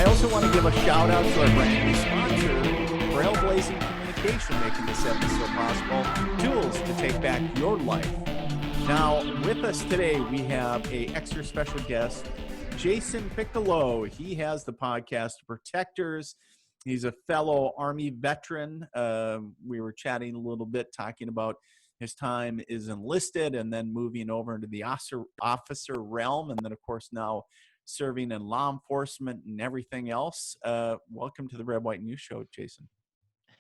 also want to give a shout out to our brand new sponsor, Trailblazing Communication, making this episode possible. Tools to take back your life. Now, with us today, we have a extra special guest, Jason Piccolo. He has the podcast Protectors. He's a fellow Army veteran. We were chatting a little bit, talking about his time as enlisted and then moving over into the officer realm. And then, of course, now serving in law enforcement and everything else. Welcome to the Red, White News Show, Jason.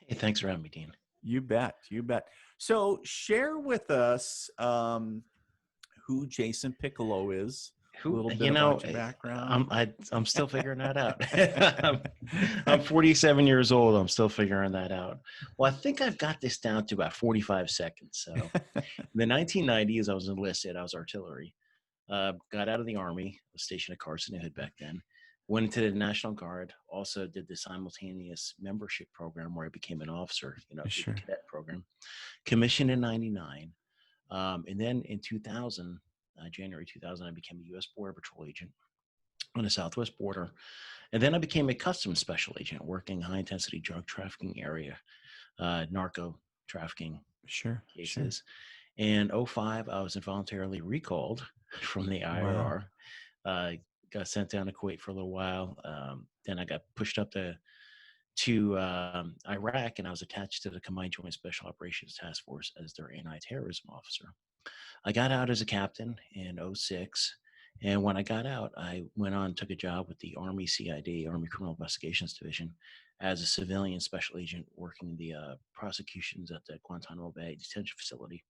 Hey, thanks for having me, Dean. You bet. You bet. So share with us who Jason Piccolo is. A little bit about your background. I'm still figuring that out. I'm 47 years old. I'm still figuring that out. Well, I think I've got this down to about 45 seconds. So in the 1990s, I was enlisted. I was artillery. Got out of the Army, was stationed at Carson Hood back then. Went into the National Guard. Also did the simultaneous membership program where I became an officer, Sure. the cadet program. Commissioned in 99. And then in 2000, January 2000, I became a U.S. Border Patrol agent on the southwest border. And then I became a customs special agent working high-intensity drug trafficking area, narco trafficking cases. Sure. And 2005, I was involuntarily recalled from the IRR. Wow. Got sent down to Kuwait for a little while. Then I got pushed up to Iraq, and I was attached to the Combined Joint Special Operations Task Force as their anti-terrorism officer. I got out as a captain in 2006, and when I got out, I went on and took a job with the Army CID, Army Criminal Investigations Division, as a civilian special agent working the prosecutions at the Guantanamo Bay detention facility.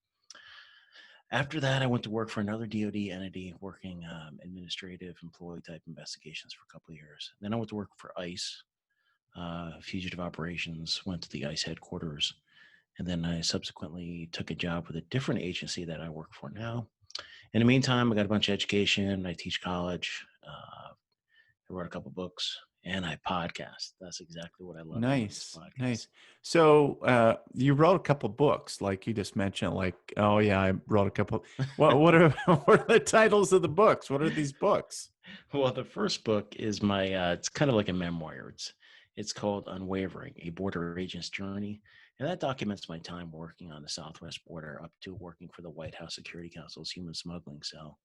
After that, I went to work for another DOD entity working administrative employee type investigations for a couple of years. Then I went to work for ICE, fugitive operations, went to the ICE headquarters. And then I subsequently took a job with a different agency that I work for now. In the meantime, I got a bunch of education. I teach college. I wrote a couple books, and I podcast. That's exactly what I love. Nice. So you wrote a couple books, like you just mentioned. Like, oh yeah, I wrote a couple. What are the titles of the books? What are these books? Well, the first book is my. It's kind of like a memoir. It's called Unwavering: A Border Agent's Journey. And that documents my time working on the southwest border up to working for the White House Security Council's human smuggling cell.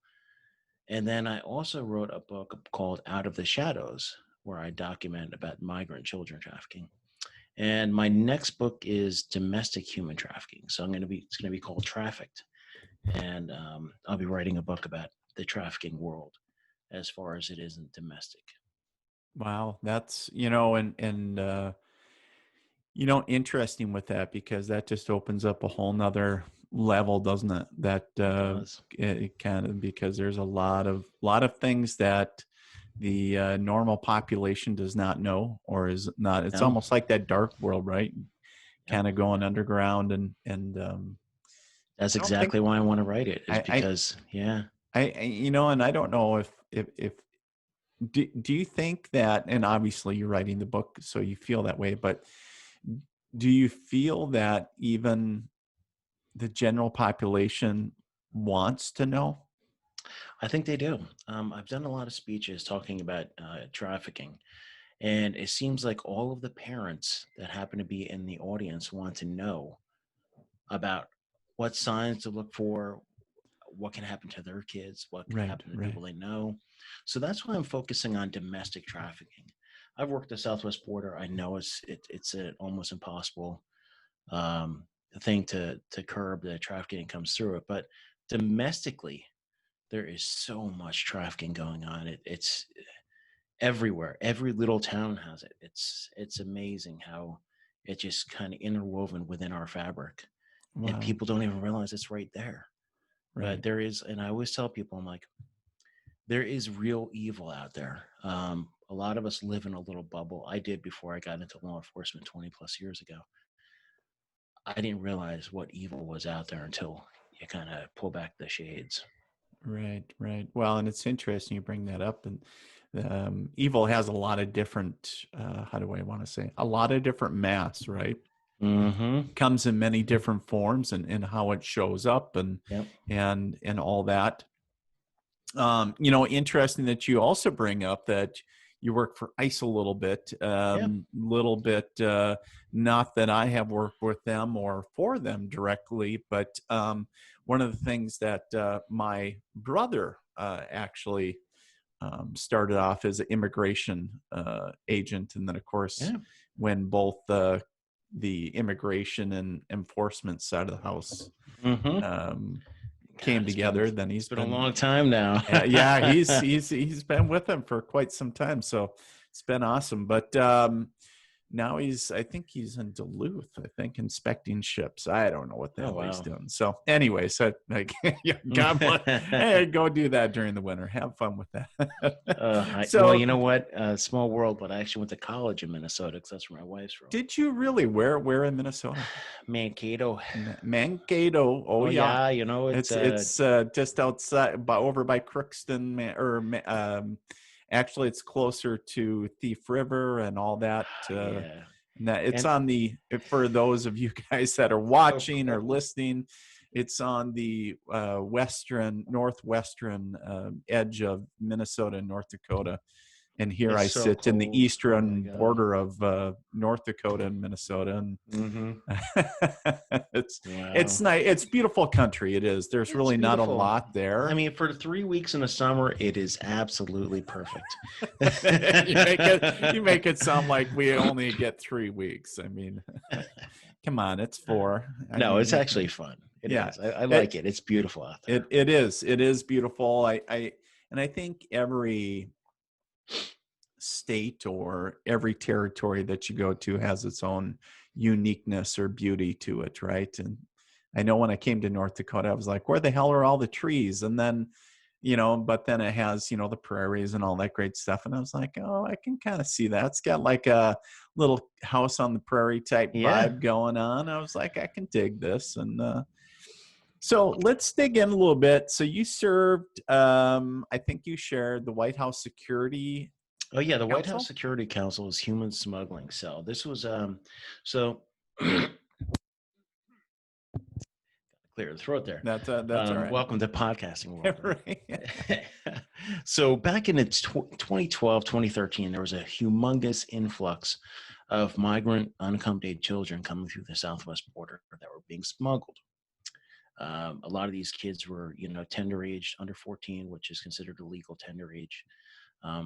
And then I also wrote a book called Out of the Shadows, where I document about migrant children trafficking. And my next book is domestic human trafficking. So it's going to be called Trafficked. And I'll be writing a book about the trafficking world as far as it isn't domestic. Wow. That's, interesting with that, because that just opens up a whole nother level, doesn't it? That it kind of, because there's a lot of things that the normal population does not know, or is not. It's almost like that dark world, right? Kind of going underground, and that's exactly why I want to write it. Because and I don't know if do you think that, and obviously you're writing the book, so you feel that way, but do you feel that even the general population wants to know? I think they do. I've done a lot of speeches talking about trafficking, and it seems like all of the parents that happen to be in the audience want to know about what signs to look for, what can happen to their kids, what can happen to people they know. So that's why I'm focusing on domestic trafficking. I've worked the southwest border. I know it's an almost impossible thing to curb the trafficking that comes through it. But domestically, there is so much trafficking going on. It's everywhere. Every little town has it. It's amazing how it's just kind of interwoven within our fabric. Wow. And people don't even realize it's right there. Right. But there is, and I always tell people, I'm like, there is real evil out there. A lot of us live in a little bubble. I did before I got into law enforcement 20 plus years ago. I didn't realize what evil was out there until you kind of pull back the shades. Right. Well, and it's interesting you bring that up. And evil has a lot of different, how do I want to say, a lot of different masks, right? Mm-hmm. Comes in many different forms, and how it shows up, and all that. Interesting that you also bring up that you work for ICE a little bit, Yeah. not that I have worked with them or for them directly, but one of the things that my brother actually started off as an immigration agent, and then of course Yeah. when both the immigration and enforcement side of the house Mm-hmm. um, God, came together, then he's it's been a been long time now. yeah, he's been with them for quite some time, so it's been awesome. But now I think he's in Duluth, I think, inspecting ships. I don't know what the Oh hell he's wow. doing. So anyway, so like, yeah, God bless. Hey, go do that during the winter. Have fun with that. Well, So you know what? Small world, but I actually went to college in Minnesota because that's where my wife's from. did you really? Where in Minnesota? Mankato. Mankato. Oh Oh yeah. yeah, you know It's just outside, over by Crookston, actually it's closer to Thief River and all that. yeah, And that it's and on the, for those of you guys that are so watching or cool. listening, it's on the northwestern edge of Minnesota and North Dakota. And here It's I so sit in the cool. Oh my eastern god. border of North Dakota and Minnesota, and Mm-hmm. it's Wow. it's nice. It's beautiful country. It is. There's It's really not a beautiful. lot I there. mean, for 3 weeks in the summer, it is absolutely perfect. You make it sound like we only get 3 weeks. I mean, come on, it's 4. I No, mean, it's actually fun. It yeah, is. I like it it. It's beautiful out there. it is beautiful. I think every state or every territory that you go to has its own uniqueness or beauty to it, right? And I know when I came to North Dakota, I was like, where the hell are all the trees? And then, but then it has, the prairies and all that great stuff. And I was like, oh, I can kind of see that. It's got like a little house on the prairie type Yeah. vibe going on. I was like, I can dig this. And so let's dig in a little bit. So you served, I think you shared the White House Security Oh yeah, the White House Council. Security Council is human smuggling cell. This was so clear the throat there. That's all right. Welcome to podcasting world. Right. So back in 2012, 2013, there was a humongous influx of migrant unaccompanied children coming through the southwest border that were being smuggled. A lot of these kids were, tender aged, under 14, which is considered a legal tender age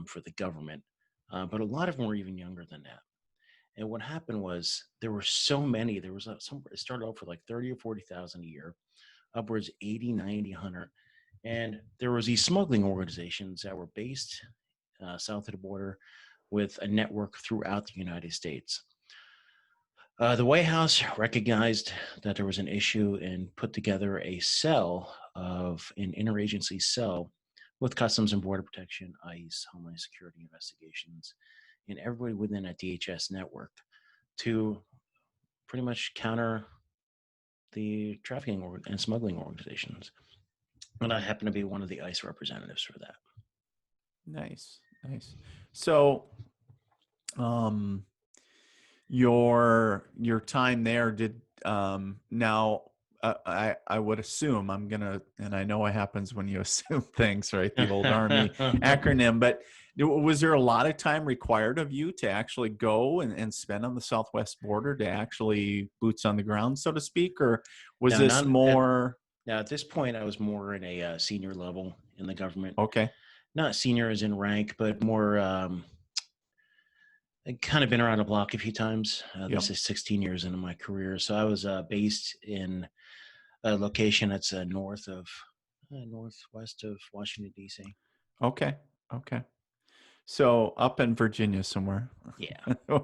for the government. But a lot of them were even younger than that. And what happened was there were so many. There was it started off with like 30 or 40,000 a year, upwards 80, 90, 100. And there was these smuggling organizations that were based south of the border with a network throughout the United States. The White House recognized that there was an issue and put together an interagency cell with Customs and Border Protection, ICE, Homeland Security investigations, and everybody within that DHS network to pretty much counter the trafficking and smuggling organizations. And I happen to be one of the ICE representatives for that. Nice. So, your time there did now. I would assume and I know what happens when you assume things, right? The old Army acronym. But was there a lot of time required of you to actually go and spend on the southwest border, to actually boots on the ground, so to speak, or was No, this more? Now, at this point, I was more in a senior level in the government. Okay. Not senior as in rank, but more. I've kind of been around the block a few times. This is 16 years into my career. So I was based in a location that's northwest of Washington, D.C. Okay. So up in Virginia somewhere. Yeah.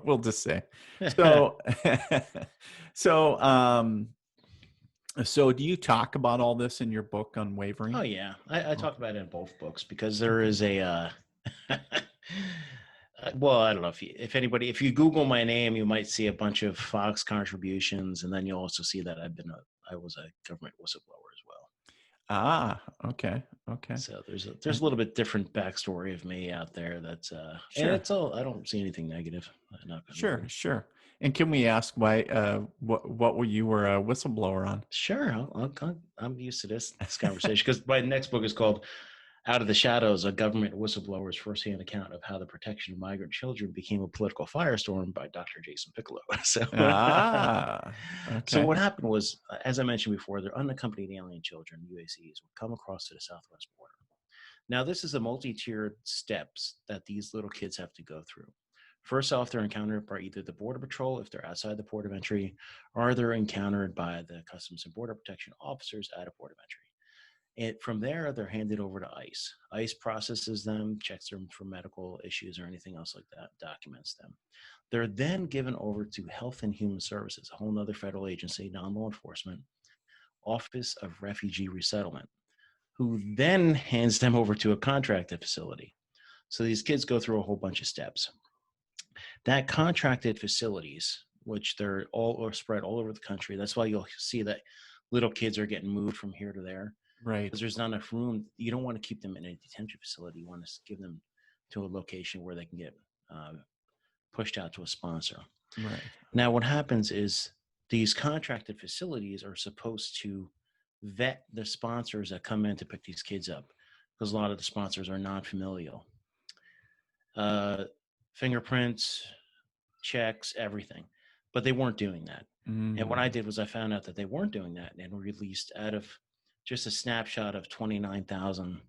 We'll just say. So, so, so do you talk about all this in your book, Unwavering? Oh, yeah. I talk about it in both books because there is a, well, I don't know if you Google my name, you might see a bunch of Fox contributions, and then you'll also see that I was a government whistleblower as well. Ah, okay. So there's a little bit different backstory of me out there. That's Sure. And it's all, I don't see anything negative. Sure. And can we ask why? What you were a whistleblower on? Sure, I'm used to this conversation because my next book is called out of the shadows, a government whistleblower's firsthand account of how the protection of migrant children became a political firestorm by Dr. Jason Piccolo. So, Ah, so okay. what happened was, as I mentioned before, their unaccompanied alien children, UACs, would come across to the southwest border. Now, this is a multi-tiered steps that these little kids have to go through. First off, they're encountered by either the Border Patrol if they're outside the port of entry, or they're encountered by the Customs and Border Protection officers at a port of entry. And from there, they're handed over to ICE. ICE processes them, checks them for medical issues or anything else like that, documents them. They're then given over to Health and Human Services, a whole other federal agency, non-law enforcement, Office of Refugee Resettlement, who then hands them over to a contracted facility. So these kids go through a whole bunch of steps. That contracted facilities, which they're all are spread all over the country. That's why you'll see that little kids are getting moved from here to there Right. because there's not enough room. You don't want to keep them in a detention facility. You want to give them to a location where they can get pushed out to a sponsor. Right. Now, what happens is these contracted facilities are supposed to vet the sponsors that come in to pick these kids up because a lot of the sponsors are non-familial. Fingerprints, checks, everything. But they weren't doing that. And what I did was I found out that they weren't doing that and released out of just a snapshot of 29,000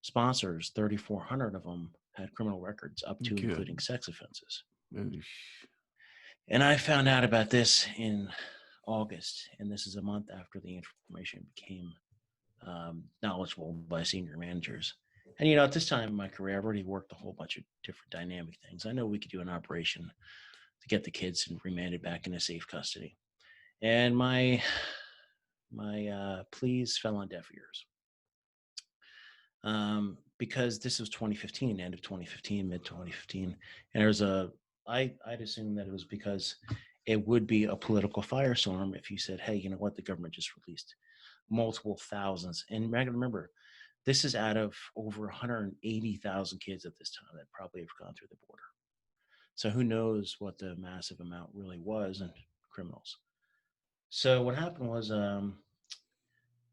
sponsors, 3,400 of them had criminal records up to including sex offenses. Oof. And I found out about this in August, and this is a month after the information became knowledgeable by senior managers. And, you know, at this time in my career, I've already worked a whole bunch of different dynamic things. I know we could do an operation to get the kids and remanded back into safe custody. And my pleas fell on deaf ears. Because this was 2015, end of 2015, mid 2015. And there's I'd assume that it was because it would be a political firestorm if you said, hey, you know what, the government just released multiple thousands. And remember, this is out of over 180,000 kids at this time that probably have gone through the border. So who knows what the massive amount really was in criminals. So what happened was I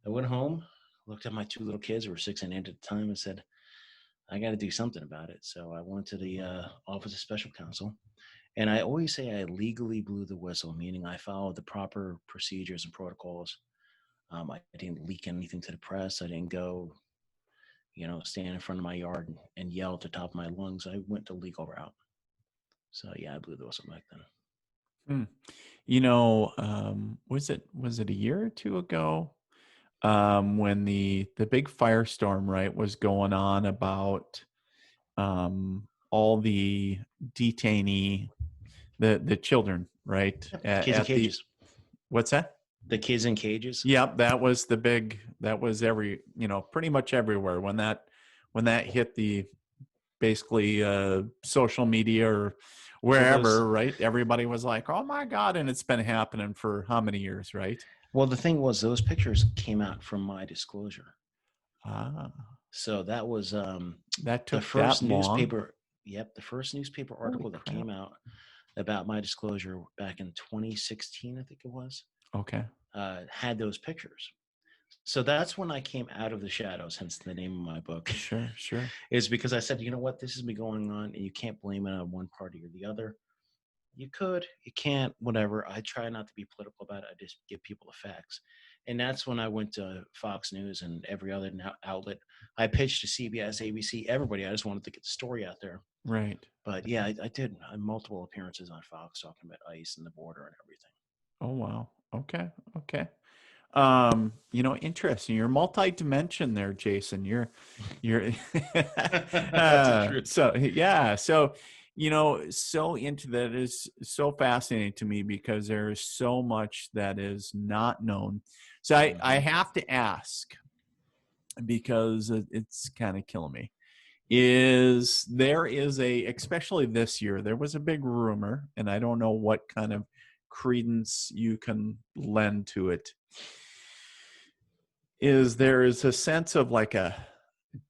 went home, looked at my two little kids who were 6 and 8 at the time and said, I got to do something about it. So I went to the Office of Special Counsel. And I always say I legally blew the whistle, meaning I followed the proper procedures and protocols. I didn't leak anything to the press. I didn't go, you know, stand in front of my yard and yell at the top of my lungs. I went the legal route. So yeah, I blew the whistle back then. You know, was it a year or two ago when the big firestorm, right, was going on about all the detainee, the children, right? Kids in cages. What's that? The kids in cages. Yep, that was pretty much everywhere when that hit the basically social media or wherever, right? Everybody was like, oh my God. And it's been happening for how many years, right? Well, the thing was, those pictures came out from my disclosure. So that was that took the first that long? newspaper. Yep, the first newspaper article that came out about my disclosure back in 2016, I think it was. Okay. Had those pictures. So that's when I came out of the shadows, hence the name of my book. Sure. Is because I said, you know what, this has been going on and you can't blame it on one party or the other. You could, you can't, whatever. I try not to be political about it. I just give people the facts. And that's when I went to Fox News and every other outlet. I pitched to CBS, ABC, everybody. I just wanted to get the story out there. Right. But yeah, I did multiple appearances on Fox talking about ICE and the border and everything. Oh, wow. Okay. You know, interesting. You're multi-dimension there, Jason. You're so yeah. So, you know, so into that is so fascinating to me because there is so much that is not known. So I have to ask because it's kind of killing me. Especially this year, there was a big rumor, and I don't know what kind of credence you can lend to it. There is a sense of like a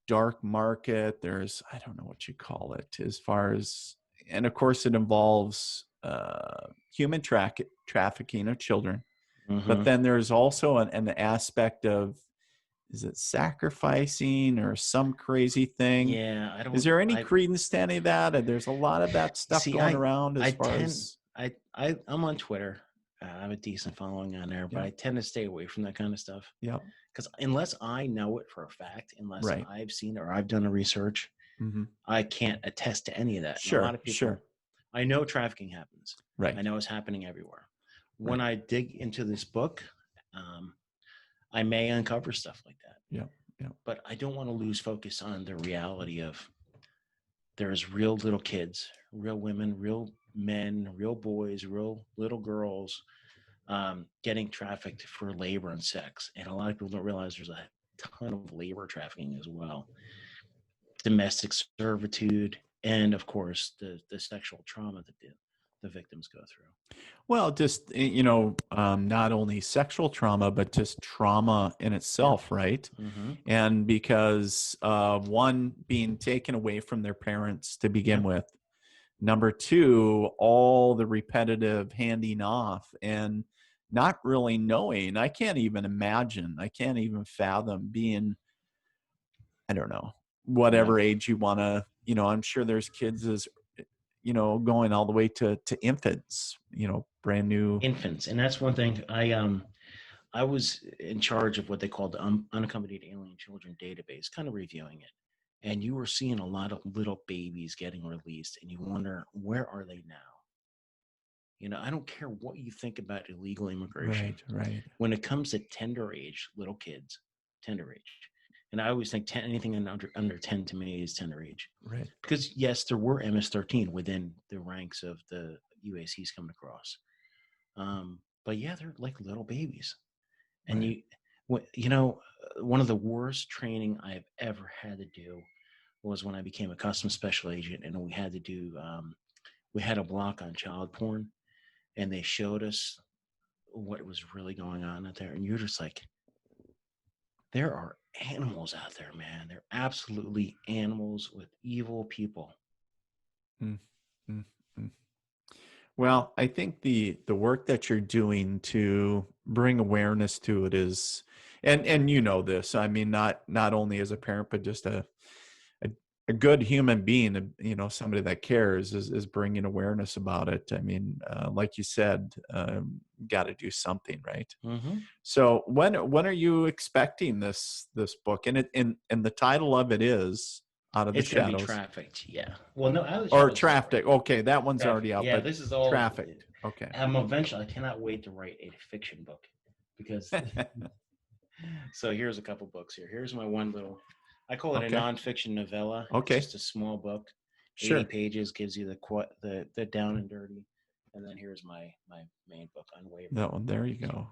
dark market. There's, I don't know what you call it, as far as, and of course it involves human trafficking of children. But then there's also an aspect of is it sacrificing or some crazy thing? Yeah, I Is don't. there any I credence to any of that? And there's a lot of that stuff see. going around I as far tend. as I'm on Twitter. I have a decent following on there, but yeah, I tend to stay away from that kind of stuff yeah, because unless I know it for a fact, unless right. I've seen it or I've done a research, Hmm. I can't attest to any of that. And a lot Sure, of sure. people, I know trafficking happens. I Right, know it's happening everywhere. When right. I dig into this book, um, I may uncover stuff like that. Yeah, yeah, But I don't want to lose focus on the reality of there's real little kids, real women, real men, real boys, real little girls getting trafficked for labor and sex. And a lot of people don't realize there's a ton of labor trafficking as well, domestic servitude, and of course the sexual trauma that the victims go through. well, just not only sexual trauma, but just trauma in Yep. itself, right? Mm-hmm. And because one, being taken away from their parents to begin Yep. with. Number two, all the repetitive handing off and not really knowing. I can't even imagine. I can't even fathom being, I don't know, Yep. whatever age you want to, I'm sure there's kids as, going all the way to infants, brand new. Infants, and that's one thing. I was in charge of what they called the unaccompanied alien children database, kind of reviewing it. And you were seeing a lot of little babies getting released, and you wonder, where are they now? I don't care what you think about illegal immigration. Right, right, When it comes to tender age, little kids, tender age. And I always think anything under 10 to me is tender age. right. Because, yes, there were MS-13 within the ranks of the UACs coming across. But yeah, they're like little babies. And Right. one of the worst training I've ever had to do was when I became a customs special agent, and we had to do we had a block on child porn, and they showed us what was really going on out there, and you're just like, there are animals out there, man. They're absolutely animals with evil people. Mm, mm, mm. Well, I think the work that you're doing to bring awareness to it is, and this. I mean, not only as a parent, but just a, a good human being. Somebody that cares is bringing awareness about it. I mean, like you said, got to do something, right? Mm-hmm. So when are you expecting this book? And the title of it is Out of the It's going to be Shadows. trafficked. Yeah. Well, no, Out of the Or Shadows is out right Trafficked. Okay, that one's now. already Trafficked. out, Yeah, but this is all. Trafficked. Okay. Eventually, I cannot wait to write a fiction book because. So here's a couple books here. Here's my one little. I call it a Okay. nonfiction novella. Okay. It's just a small book. Sure. 80 pages gives you the down and dirty, and then here's my main book, Unwavering. That one. There you go.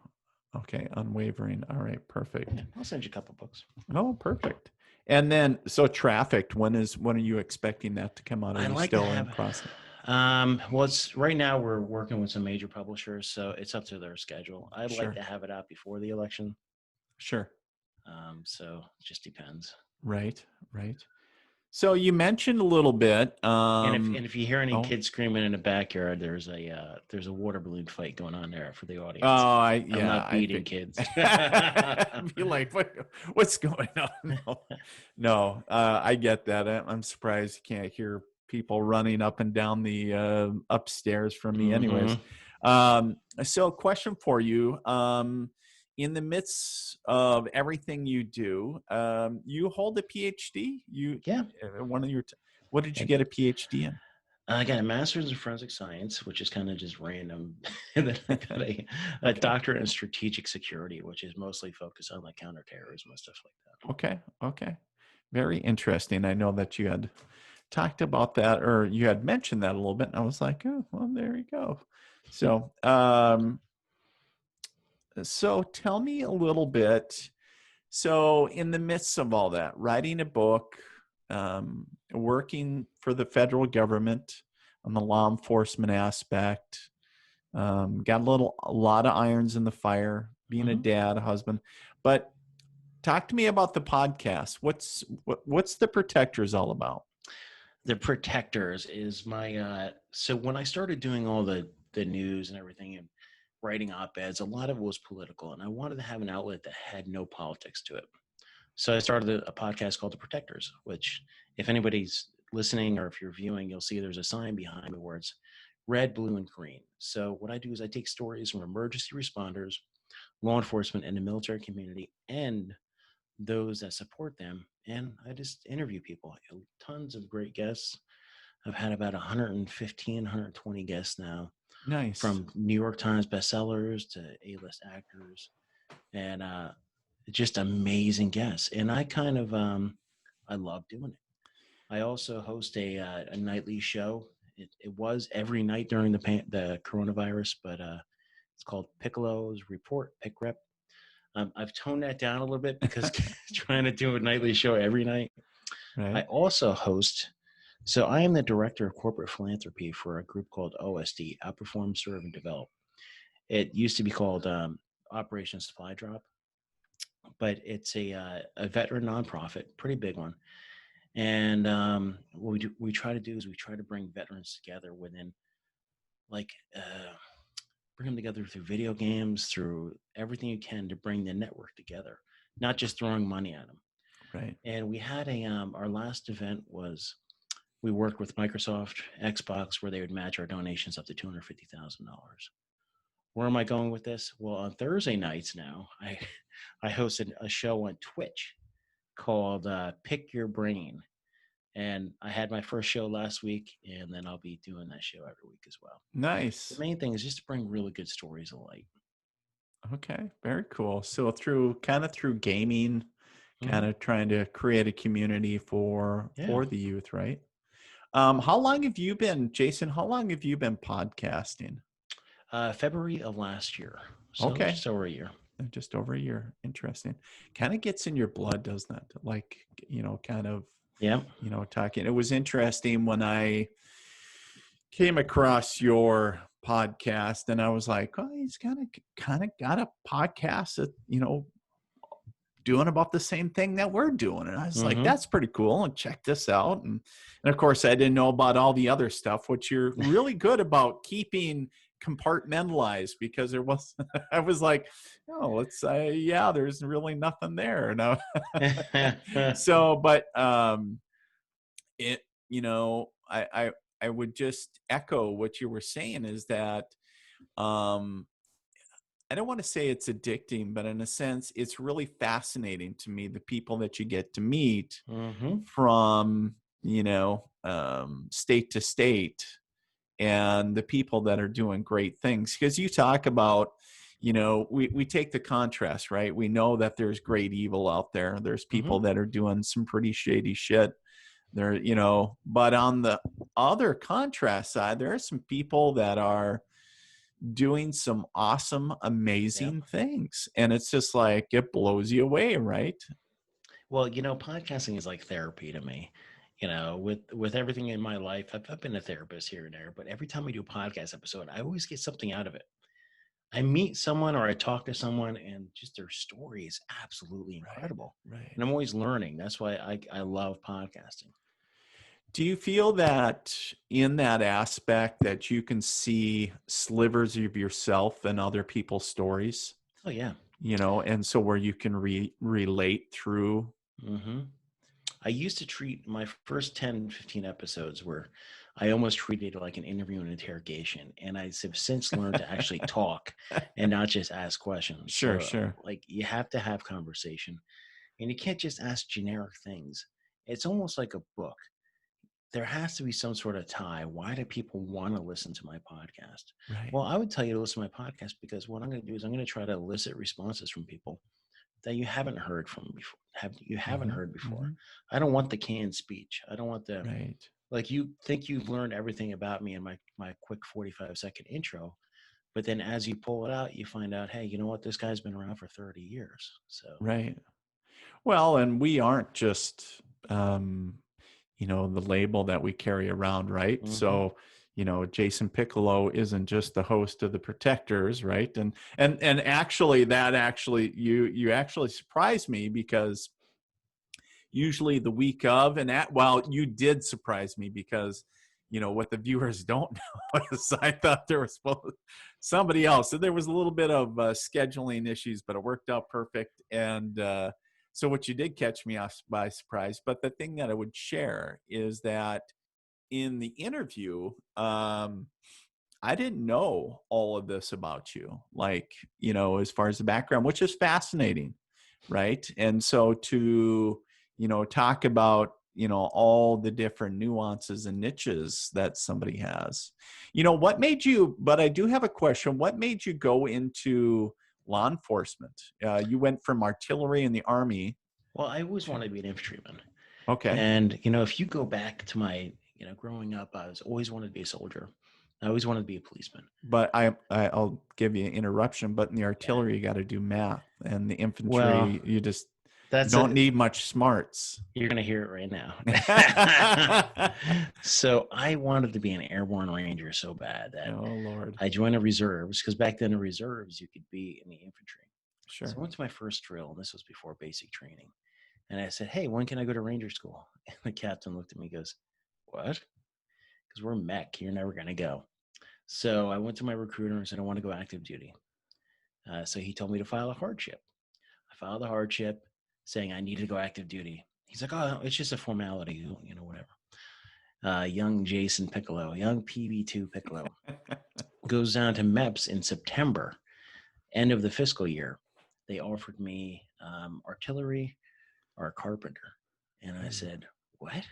Okay. Unwavering. All right. Perfect. Yeah, I'll send you a couple books. Oh, perfect. And then, so Trafficked. When are you expecting that to come out? Are you still in process? Well, it's right now we're working with some major publishers, so it's up to their schedule. I'd Sure. like to have it out before the election. Sure. So it just depends. Right. Right. So you mentioned a little bit. And if you hear any kids screaming in the backyard, there's a water balloon fight going on there for the audience. Oh, I'm not beating kids. Be like, what's going on? No, I get that. I'm surprised you can't hear people running up and down the upstairs from me. Anyways, so question for you. In the midst of everything you do, you hold a PhD. Yeah. What did you get a PhD in? I got a master's in forensic science, which is kind of just random. And then I got a doctorate in strategic security, which is mostly focused on like counterterrorism and stuff like that. Okay. Very interesting. I know that you had talked about that, or you had mentioned that a little bit, and I was like, oh, well, there you go. So, so tell me a little bit. So in the midst of all that, writing a book, working for the federal government on the law enforcement aspect, got a lot of irons in the fire, being a dad, a husband. But talk to me about the podcast. What's the Protectors all about? The Protectors is my so when I started doing all the news and everything and writing op-eds, a lot of it was political, and I wanted to have an outlet that had no politics to it. So I started a podcast called The Protectors, which if anybody's listening or if you're viewing, you'll see there's a sign behind me where it's red, blue, and green. So what I do is I take stories from emergency responders, law enforcement, and the military community, and those that support them, and I just interview people. Tons of great guests. I've had about 115, 120 guests now, Nice. from New York Times bestsellers to A-list actors, and just amazing guests. And I kind of I love doing it. I also host a nightly show. It was every night during the coronavirus, but it's called Piccolo's Report, Pick Rep. I've toned that down a little bit because trying to do a nightly show every night. I Right. also host. So I am the director of corporate philanthropy for a group called OSD, Outperform, Serve, and Develop. It used to be called Operation Supply Drop, but it's a veteran nonprofit, pretty big one. And what we try to do is we try to bring veterans together within, like, bring them together through video games, through everything you can to bring the network together, not just throwing money at them. Right. And we had our last event was we worked with Microsoft, Xbox, where they would match our donations up to $250,000. Where am I going with this? Well, on Thursday nights now, I hosted a show on Twitch called Pick Your Brain. And I had my first show last week, and then I'll be doing that show every week as well. The Nice. main thing is just to bring really good stories of light. Okay. Very cool. So through gaming, kind Mhm. of trying to create a community for Yeah. the youth, right? How long have you been, Jason? How long have you been podcasting? February of last year. So Okay. just over a year. Just over a year. Interesting. Kind of gets in your blood, doesn't it? Like, kind of, Yeah. talking. It was interesting when I came across your podcast and I was like, oh, he's kind of got a podcast that, doing about the same thing that we're doing. And I was like, Mm-hmm. that's pretty cool. And check this out. And of course, I didn't know about all the other stuff, which you're really good about keeping compartmentalized, because there was, I was like, oh, let's say, yeah, there's really nothing there. No. So, but it, I would just echo what you were saying is that, I don't want to say it's addicting, but in a sense, it's really fascinating to me, the people that you get to meet Mm-hmm. from, state to state, and the people that are doing great things. Because you talk about, we take the contrast, right? We know that there's great evil out there. There's people Mm-hmm. that are doing some pretty shady shit. There, but on the other contrast side, there are some people that are doing some awesome, amazing things. And it's just like, it blows you away, right? Well, podcasting is like therapy to me. With everything in my life, I've been a therapist here and there, but every time I do a podcast episode, I always get something out of it. I meet someone or I talk to someone, and just their story is absolutely incredible. Right. And I'm always learning. That's why I love podcasting. Do you feel that in that aspect that you can see slivers of yourself and other people's stories, Oh, yeah. and so where you can relate through? Mm-hmm. I used to treat my first 10, 15 episodes where I almost treated it like an interview and interrogation. And I have since learned to actually talk and not just ask questions. Sure, So, sure. like, you have to have conversation, and you can't just ask generic things. It's almost like a book. There has to be some sort of tie. Why do people want to listen to my podcast? Right. Well, I would tell you to listen to my podcast because what I'm going to do is I'm going to try to elicit responses from people that you haven't heard from before. You haven't heard before. I don't want the canned speech. I don't want the Right. like you think you've learned everything about me in my quick 45-second intro, but then as you pull it out, you find out, hey, you know what? This guy's been around for 30 years. So Right. Well, and we aren't just the label that we carry around, right? Mhm. So, Jason Piccolo isn't just the host of the Protectors, right? And actually, you actually surprised me, because usually the week of, you did surprise me, because what the viewers don't know is I thought there was somebody else. So there was a little bit of scheduling issues, but it worked out perfect. And So what you did catch me off by surprise, but the thing that I would share is that in the interview, I didn't know all of this about you, like, as far as the background, which is fascinating, right? And so to, talk about, all the different nuances and niches that somebody has. What made you, but I do have a question, what made you go into law enforcement? You went from artillery in the Army. Well, I always wanted to be an infantryman. Okay. And, if you go back to my, growing up, I was always wanted to be a soldier. I always wanted to be a policeman. But I'll give you an interruption, but in the artillery, you got to do math, and the infantry, Well, you don't need much smarts. You're going to hear it right now. So I wanted to be an airborne ranger so bad that Lord, I joined the reserves, because back then the reserves, you could be in the infantry. Sure. So I went to my first drill, and this was before basic training. And I said, hey, when can I go to ranger school? And the captain looked at me and goes, what? Because we're mech. You're never going to go. So I went to my recruiter and said, I want to go active duty. So he told me to file a hardship. I filed a hardship saying I needed to go active duty. He's like, oh, it's just a formality, whatever. Young Jason Piccolo, young PB2 Piccolo, goes down to MEPS in September, end of the fiscal year. They offered me artillery or carpenter. And I said, what?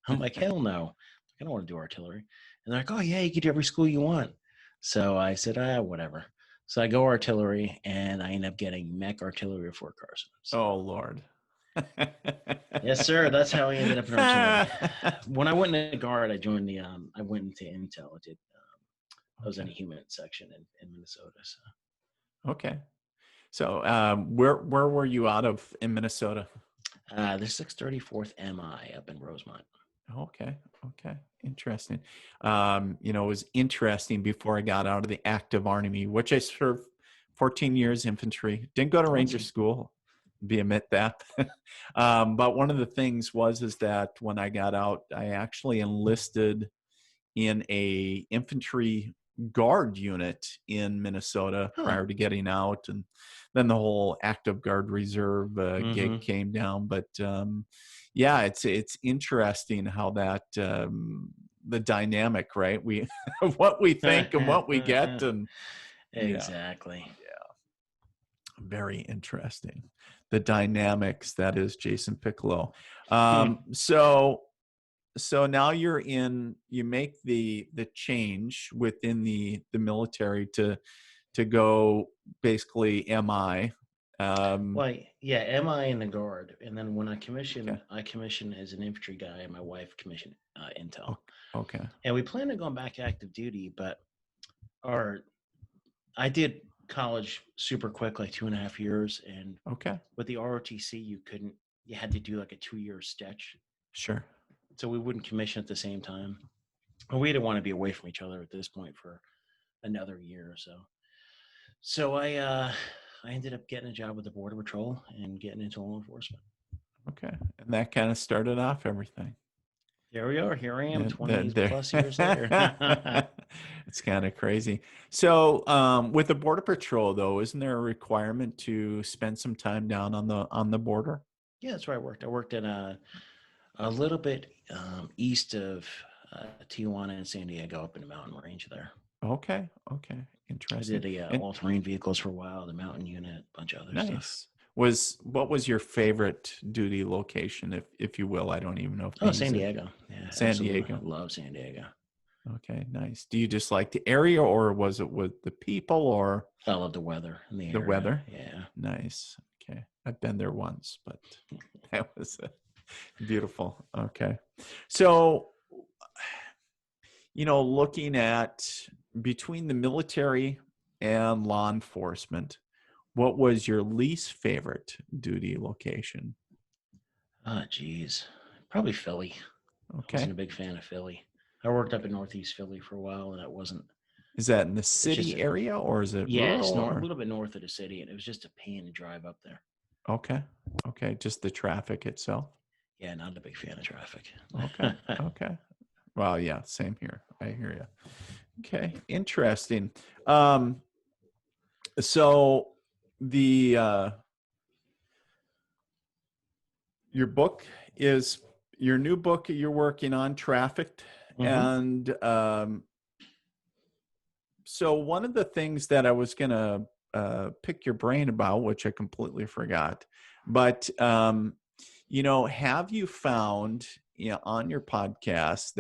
I'm like, hell no. I don't want to do artillery. And they're like, oh, yeah, you can do every school you want. So I said, whatever. So I go artillery, and I end up getting mech artillery at Fort Carson. So, oh, Lord. Yes, sir. That's how I ended up in artillery. When I went in the Guard, I joined I went into Intel. I was in a human section in Minnesota. So. Okay. So where were you out of in Minnesota? The 634th MI up in Rosemont. Okay. Interesting. It was interesting before I got out of the active Army, which I served 14 years infantry. Didn't go to Ranger school, admit that. But one of the things is that when I got out, I actually enlisted in a infantry guard unit in Minnesota prior to getting out, and then the whole active guard reserve gig came down. But yeah, it's interesting how that the dynamic, right? We what we think and what we get, and exactly. Yeah, very interesting. The dynamics that is Jason Piccolo. So now you make the change within the military to go basically MI. Well, yeah, MI in the Guard, and then when I commissioned, I commissioned as an infantry guy, and my wife commissioned Intel. Okay. And we planned on going back to active duty, but I did college super quick, like 2.5 years, and with the ROTC, you had to do like a 2-year stretch. Sure. So we wouldn't commission at the same time. And we didn't want to be away from each other at this point for another year or so. So I ended up getting a job with the Border Patrol and getting into law enforcement. Okay. And that kind of started off everything. There we are. Here I am 20 plus years later. It's kind of crazy. So with the Border Patrol, though, isn't there a requirement to spend some time down on the border? Yeah, that's where I worked. I worked in a little bit east of Tijuana and San Diego, up in the mountain range there. Okay. Interesting. I did all-terrain vehicles for a while, the mountain unit, a bunch of other stuff. What was your favorite duty location, if you will? I don't even know. San Diego. Yeah, San Diego. I love San Diego. Okay, nice. Do you just like the area, or was it with the people, or? I love the weather and the area. The weather? Yeah. Nice. Okay. I've been there once, but that was beautiful. Okay. So, looking at between the military and law enforcement, what was your least favorite duty location? Oh, geez. Probably Philly. Okay. I wasn't a big fan of Philly. I worked up in Northeast Philly for a while, and that wasn't. Is that in the city area, or is it rural? Yeah, a little bit north of the city, and it was just a pain to drive up there. Okay. Just the traffic itself? Yeah, not a big fan of traffic. Okay. Well, yeah, same here. I hear you. Okay, interesting. So the your book is your new book you're working on, Trafficked. Mm-hmm. And so one of the things that I was going to pick your brain about, which I completely forgot, but have you found, on your podcast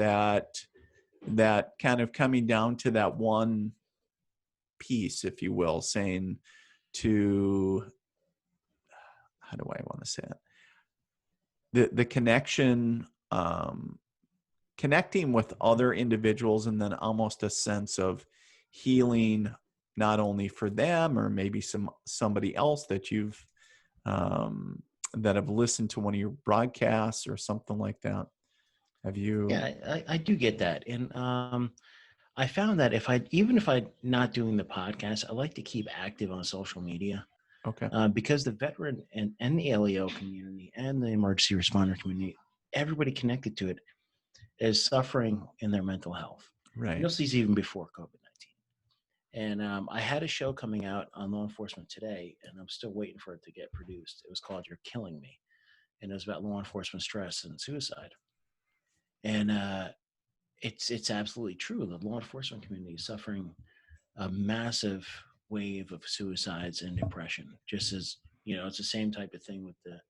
that kind of coming down to that one piece, if you will, saying to, how do I want to say it? The connection, connecting with other individuals, and then almost a sense of healing, not only for them or maybe somebody else that you've that have listened to one of your broadcasts or something like that. Have you? Yeah, I do get that. And I found that even if I'm not doing the podcast, I like to keep active on social media Okay. because the veteran and the LEO community and the emergency responder community, everybody connected to it is suffering in their mental health. Right. You'll see this even before COVID-19. And I had a show coming out on law enforcement today, and I'm still waiting for it to get produced. It was called You're Killing Me. And it was about law enforcement stress and suicide. And it's absolutely true. The law enforcement community is suffering a massive wave of suicides and depression. Just as it's the same type of thing with the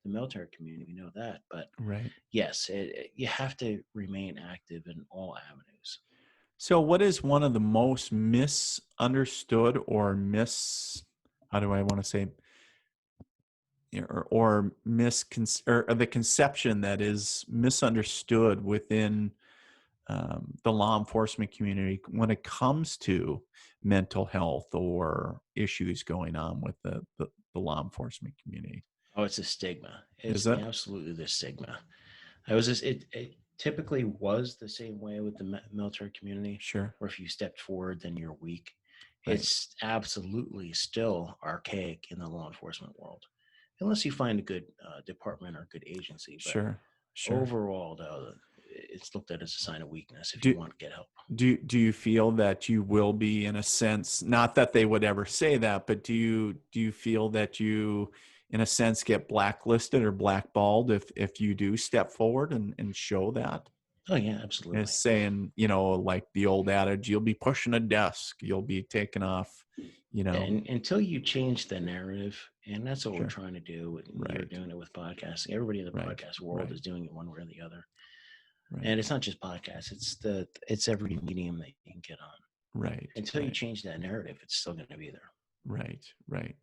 military community. We know that, but Right. yes, you have to remain active in all avenues. So, what is one of the most misunderstood or how do I want to say, or the conception that is misunderstood within the law enforcement community when it comes to mental health or issues going on with the law enforcement community? Oh, it's a stigma. Is It's it? absolutely the stigma. It typically was the same way with the military community, Sure. where if you stepped forward, then you're weak. Right. It's absolutely still archaic in the law enforcement world, unless you find a good department or good agency. But Sure. overall, though, it's looked at as a sign of weakness if you want to get help. Do you feel that you will be, in a sense, not that they would ever say that, but do you feel that you, in a sense, get blacklisted or blackballed if you do step forward and show that? Oh yeah, absolutely. It's saying, like the old adage, you'll be pushing a desk, you'll be taking off, And until you change the narrative, and that's what Sure. we're trying to do. Right. You're doing it with podcasting. Everybody in the Right. podcast world Right. is doing it one way or the other. Right. And it's not just podcasts; it's every medium that you can get on. Right. Until you Right. change that narrative, it's still going to be there. Right. Right.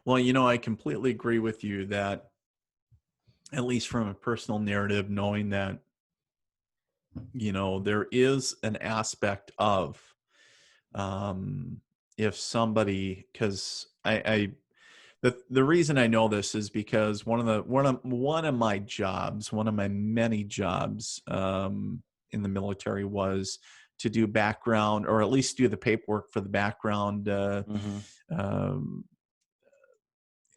Well, I completely agree with you that, at least from a personal narrative, knowing that, there is an aspect of, if somebody, because the reason I know this is because one of my jobs, one of my many jobs in the military, was to do background, or at least do the paperwork for the background um,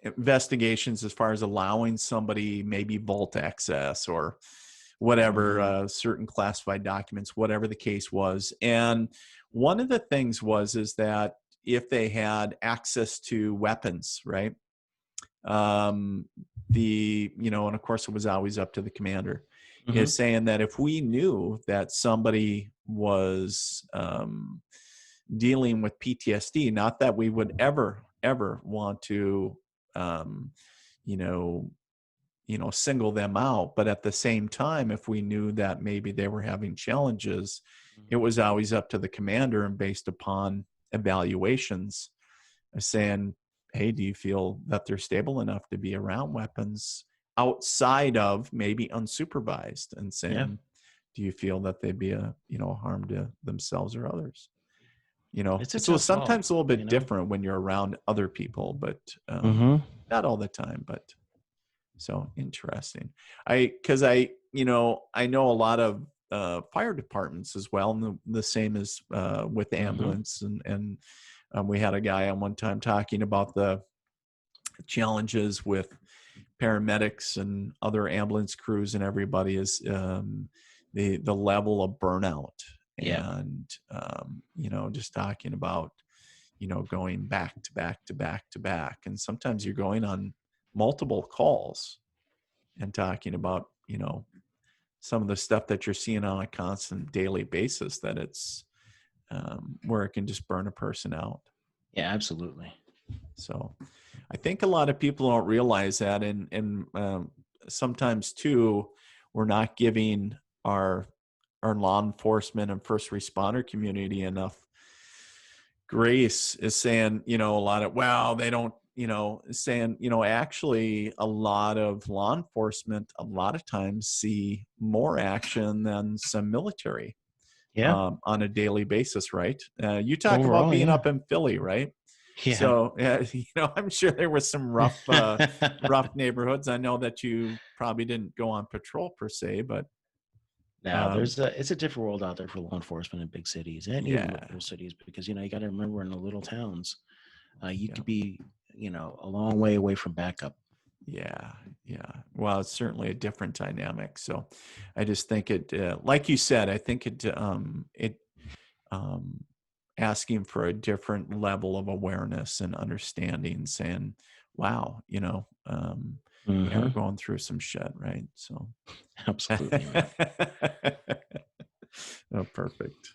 investigations, as far as allowing somebody maybe vault access or whatever, certain classified documents, whatever the case was. And one of the things is that if they had access to weapons, right? And of course it was always up to the commander, is saying that if we knew that somebody was dealing with PTSD, not that we would ever want to single them out, but at the same time, if we knew that maybe they were having challenges, it was always up to the commander, and based upon evaluations, saying, hey, do you feel that they're stable enough to be around weapons outside of maybe unsupervised, and saying, do you feel that they'd be a harm to themselves or others? So sometimes a little bit different when you're around other people, but not all the time. But so interesting. Because I know a lot of fire departments as well, and the same as with ambulance, and we had a guy on one time talking about the challenges with paramedics and other ambulance crews, and everybody is the level of burnout, and just talking about going back to back to back to back, and sometimes you're going on multiple calls, and talking about, some of the stuff that you're seeing on a constant daily basis, that it's where it can just burn a person out. Yeah, absolutely. So I think a lot of people don't realize that. And sometimes too, we're not giving our law enforcement and first responder community enough grace, is saying, a lot of, well, they don't, saying, actually a lot of law enforcement a lot of times see more action than some military Yeah. on a daily basis, right? You talk about Overall, being yeah. up in Philly, right? Yeah. So, I'm sure there were some rough neighborhoods. I know that you probably didn't go on patrol per se, but Now it's a different world out there for law enforcement in big cities and even yeah, little cities, because you got to remember, in the little towns, you Yeah. could be a long way away from backup. Yeah. Well, it's certainly a different dynamic. So, I just think it, like you said, I think asking for a different level of awareness and understanding, saying, "Wow, we are going through some shit," right? So, Absolutely, man. Oh, perfect.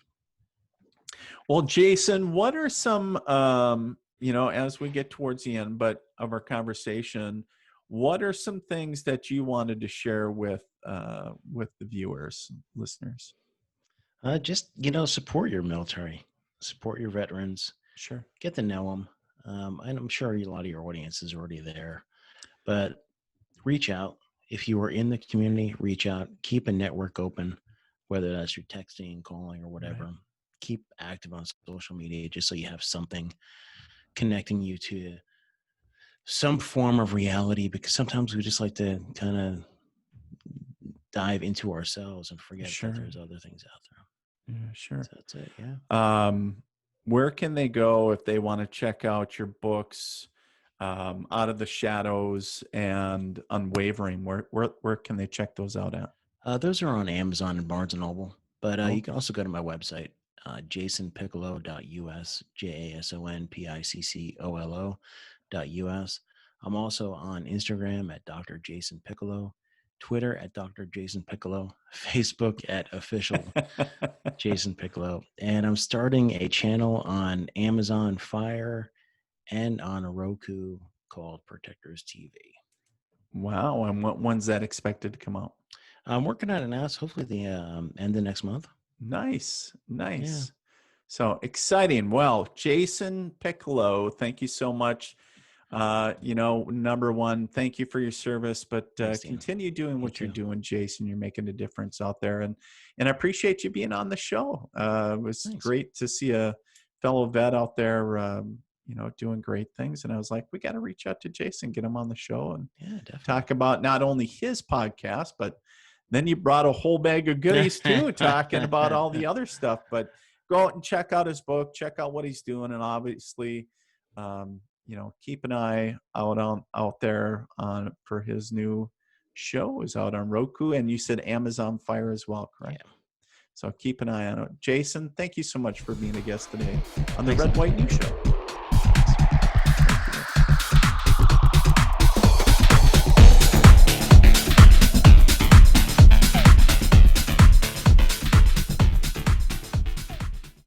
Well, Jason, what are some, as we get towards the end, of our conversation, what are some things that you wanted to share with the viewers, listeners? Just support your military, support your veterans, Sure. get to know them. And I'm sure a lot of your audience is already there, but reach out. If you are in the community, reach out. Keep a network open, whether that's through texting, calling, or whatever. Right. Keep active on social media, just so you have something connecting you to some form of reality, because sometimes we just like to kind of dive into ourselves and forget Sure. that there's other things out there. Yeah, sure. So that's it. Yeah. Where can they go if they want to check out your books, Out of the Shadows and Unwavering? Where can they check those out at? Those are on Amazon and Barnes and Noble, but Oh. you can also go to my website, jasonpiccolo.us, JASONPICCOLO.us. I'm also on Instagram at Dr. Jason Piccolo, Twitter at Dr. Jason Piccolo, Facebook at official Jason Piccolo, and I'm starting a channel on Amazon Fire and on a Roku called Protectors TV. Wow. And when's that expected to come out? I'm working on it now. So hopefully the end of next month. Nice. Yeah. So exciting. Well, Jason Piccolo, thank you so much. Number one, thank you for your service, but Thanks, Dean. continue doing what you're too. doing, Jason. You're making a difference out there, and I appreciate you being on the show. It was Thanks. great to see a fellow vet out there, doing great things. And I was like, we got to reach out to Jason, get him on the show, and talk about not only his podcast, but then you brought a whole bag of goodies too, talking about all the other stuff. But go out and check out his book, check out what he's doing, and obviously, keep an eye out there for his new show. Is out on Roku, and you said Amazon Fire as well, correct? Yeah. So keep an eye on it. Jason, thank you so much for being a guest today on the Red White News Show.